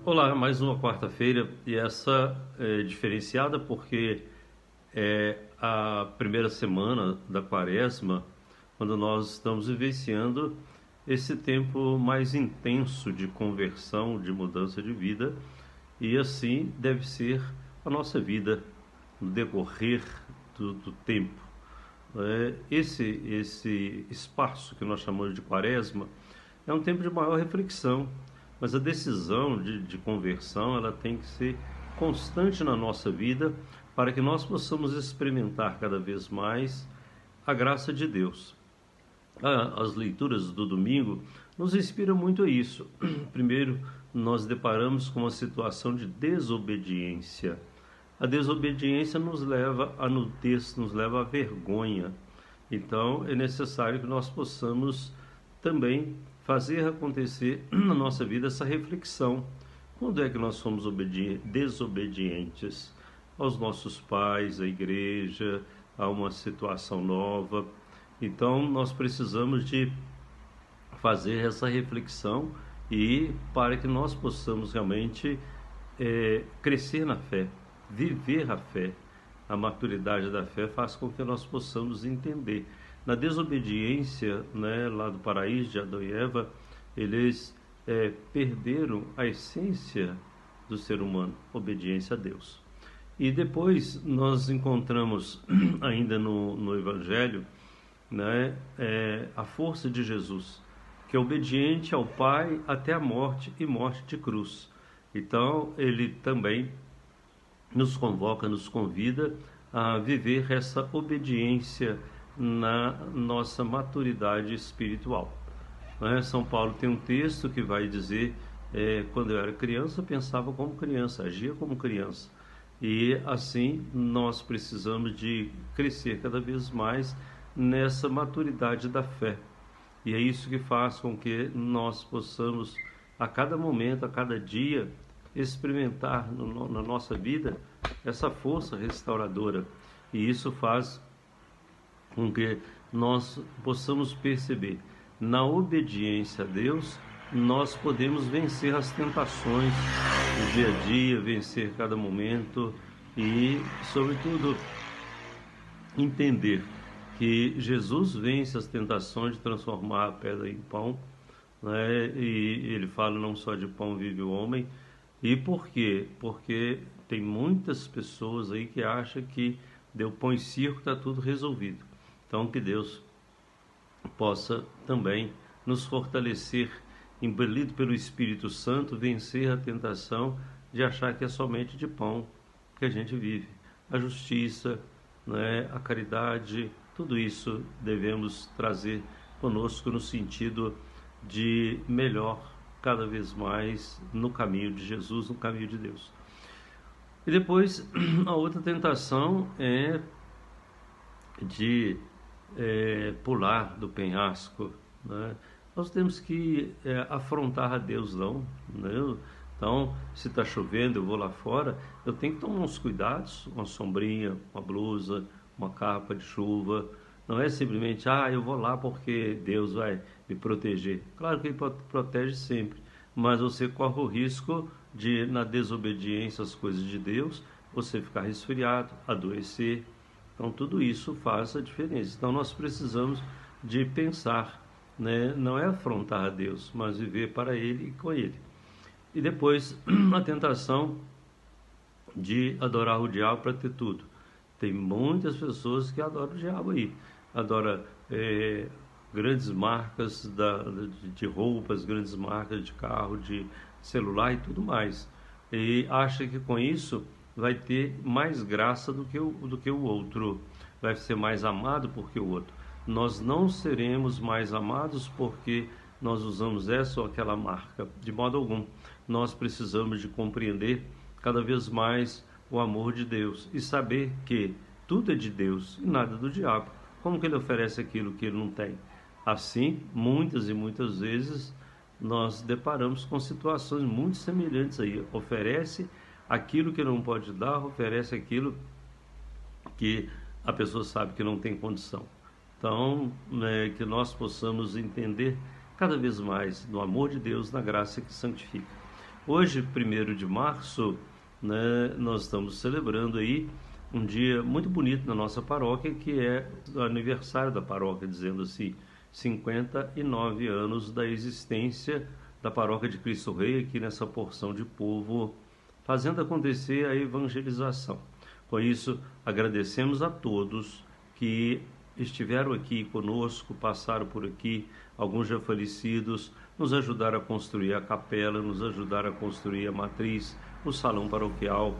Olá, mais uma quarta-feira e essa é diferenciada porque é a primeira semana da quaresma, quando nós estamos vivenciando esse tempo mais intenso de conversão, de mudança de vida, e assim deve ser a nossa vida no decorrer do tempo. Esse espaço que nós chamamos de quaresma é um tempo de maior reflexão, mas a decisão de conversão ela tem que ser constante na nossa vida para que nós possamos experimentar cada vez mais a graça de Deus. As leituras do domingo nos inspiram muito a isso. Primeiro, nós deparamos com uma situação de desobediência. A desobediência nos leva à nudez, nos leva à vergonha. Então, é necessário que nós possamos também fazer acontecer na nossa vida essa reflexão. Quando é que nós somos desobedientes aos nossos pais, à igreja, a uma situação nova? Então, nós precisamos de fazer essa reflexão e para que nós possamos realmente crescer na fé, viver a fé. A maturidade da fé faz com que nós possamos entender. Na desobediência, né, lá do paraíso de Adão e Eva, eles perderam a essência do ser humano, obediência a Deus. E depois nós encontramos ainda no Evangelho, né, a força de Jesus, que é obediente ao Pai até a morte e morte de cruz. Então ele também nos convoca, nos convida a viver essa obediência na nossa maturidade espiritual. São Paulo tem um texto que vai dizer, quando eu era criança, eu pensava como criança, agia como criança. E assim nós precisamos de crescer cada vez mais nessa maturidade da fé. E é isso que faz com que nós possamos, a cada momento, a cada dia, experimentar na nossa vida essa força restauradora. E isso faz com que nós possamos perceber, na obediência a Deus, nós podemos vencer as tentações do dia a dia, vencer cada momento e, sobretudo, entender que Jesus vence as tentações de transformar a pedra em pão, né? E ele fala: não só de pão vive o homem. E por quê? Porque tem muitas pessoas aí que acham que deu pão e circo, está tudo resolvido. Então que Deus possa também nos fortalecer, impelido pelo Espírito Santo, vencer a tentação de achar que é somente de pão que a gente vive. A justiça, né, a caridade, tudo isso devemos trazer conosco no sentido de melhor cada vez mais no caminho de Jesus, no caminho de Deus. E depois, a outra tentação é de pular do penhasco, né? Nós temos que afrontar a Deus, não, né? Então, se está chovendo, eu vou lá fora, eu tenho que tomar uns cuidados, uma sombrinha, uma blusa, uma capa de chuva. Não é simplesmente, eu vou lá porque Deus vai me proteger. Claro que Ele protege sempre, mas você corre o risco de, na desobediência às coisas de Deus, você ficar resfriado, adoecer. Então, tudo isso faz a diferença. Então, nós precisamos de pensar, né? Não é afrontar a Deus, mas viver para Ele e com Ele. E depois, a tentação de adorar o diabo para ter tudo. Tem muitas pessoas que adoram o diabo aí. Adoram grandes marcas de roupas, grandes marcas de carro, de celular e tudo mais. E acha que com isso vai ter mais graça do que o outro. Vai ser mais amado porque o outro. Nós não seremos mais amados porque nós usamos essa ou aquela marca. De modo algum. Nós precisamos de compreender cada vez mais o amor de Deus e saber que tudo é de Deus e nada do diabo. Como que ele oferece aquilo que ele não tem? Assim, muitas e muitas vezes nós deparamos com situações muito semelhantes aí. Oferece aquilo que não pode dar, oferece aquilo que a pessoa sabe que não tem condição. Então, que nós possamos entender cada vez mais no amor de Deus, na graça que santifica. Hoje, 1º de março, né, nós estamos celebrando aí um dia muito bonito na nossa paróquia, que é o aniversário da paróquia, dizendo assim, 59 anos da existência da Paróquia de Cristo Rei aqui nessa porção de povo, fazendo acontecer a evangelização. Com isso, agradecemos a todos que estiveram aqui conosco, passaram por aqui, alguns já falecidos, nos ajudaram a construir a capela, nos ajudaram a construir a matriz, o salão paroquial,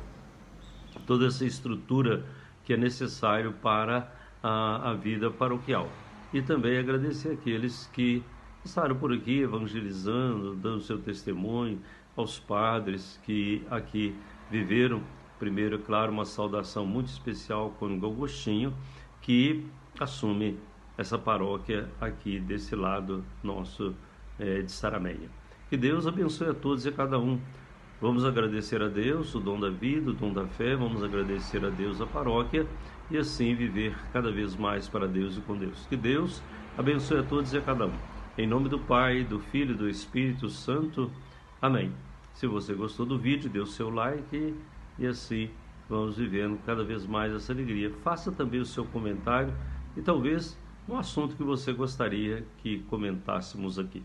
toda essa estrutura que é necessário para a vida paroquial. E também agradecer aqueles que passaram por aqui evangelizando, dando seu testemunho, aos padres que aqui viveram. Primeiro, é claro, uma saudação muito especial com o Agostinho, que assume essa paróquia aqui desse lado nosso de Sarameia. Que Deus abençoe a todos e a cada um. Vamos agradecer a Deus o dom da vida, o dom da fé, vamos agradecer a Deus a paróquia e assim viver cada vez mais para Deus e com Deus. Que Deus abençoe a todos e a cada um. Em nome do Pai, do Filho e do Espírito Santo. Amém. Se você gostou do vídeo, dê o seu like e assim vamos vivendo cada vez mais essa alegria. Faça também o seu comentário e talvez um assunto que você gostaria que comentássemos aqui.